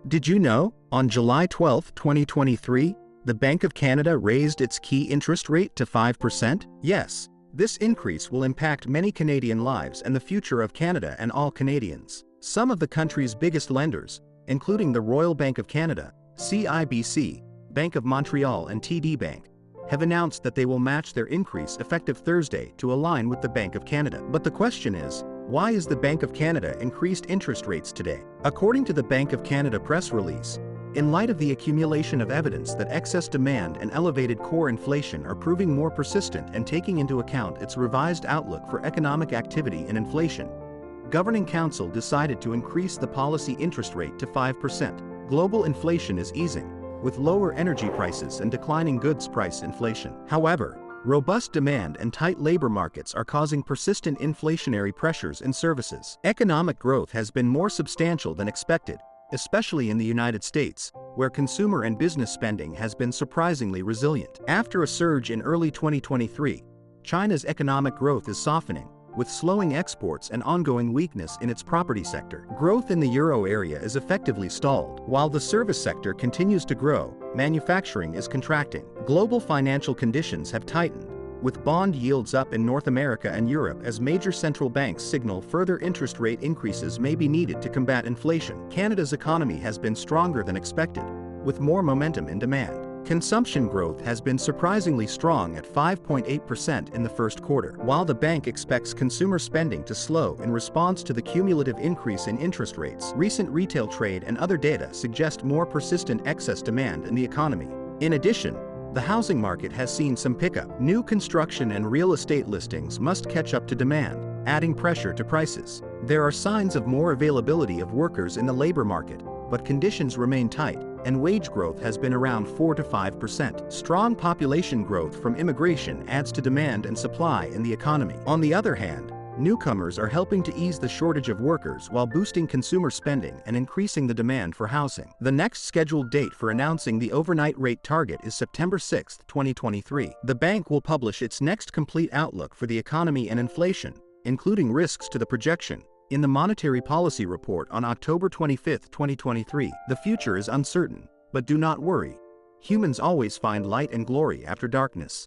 Did you know, on July 12, 2023, the Bank of Canada raised its key interest rate to 5%? Yes, this increase will impact many Canadian lives and the future of Canada and all Canadians. Some of the country's biggest lenders, including the Royal Bank of Canada, CIBC, Bank of Montreal and TD Bank, have announced that they will match their increase effective Thursday to align with the Bank of Canada. But the question is, why is the Bank of Canada increased interest rates today? According to the Bank of Canada press release, in light of the accumulation of evidence that excess demand and elevated core inflation are proving more persistent and taking into account its revised outlook for economic activity and inflation, Governing Council decided to increase the policy interest rate to 5%. Global inflation is easing, with lower energy prices and declining goods price inflation. However, robust demand and tight labor markets are causing persistent inflationary pressures in services. Economic growth has been more substantial than expected, especially in the United States, where consumer and business spending has been surprisingly resilient. After a surge in early 2023, China's economic growth is softening, with slowing exports and ongoing weakness in its property sector. Growth in the euro area is effectively stalled. While the service sector continues to grow, manufacturing is contracting. Global financial conditions have tightened, with bond yields up in North America and Europe as major central banks signal further interest rate increases may be needed to combat inflation. Canada's economy has been stronger than expected, with more momentum in demand. Consumption growth has been surprisingly strong at 5.8% in the first quarter. While the bank expects consumer spending to slow in response to the cumulative increase in interest rates, recent retail trade and other data suggest more persistent excess demand in the economy. In addition, the housing market has seen some pickup. New construction and real estate listings must catch up to demand, adding pressure to prices. There are signs of more availability of workers in the labor market, but conditions remain tight, and wage growth has been around 4 to 5%. Strong population growth from immigration adds to demand and supply in the economy. On the other hand, newcomers are helping to ease the shortage of workers while boosting consumer spending and increasing the demand for housing. The next scheduled date for announcing the overnight rate target is September 6, 2023. The bank will publish its next complete outlook for the economy and inflation, including risks to the projection, in the Monetary Policy Report on October 25, 2023. The future is uncertain, but do not worry. Humans always find light and glory after darkness.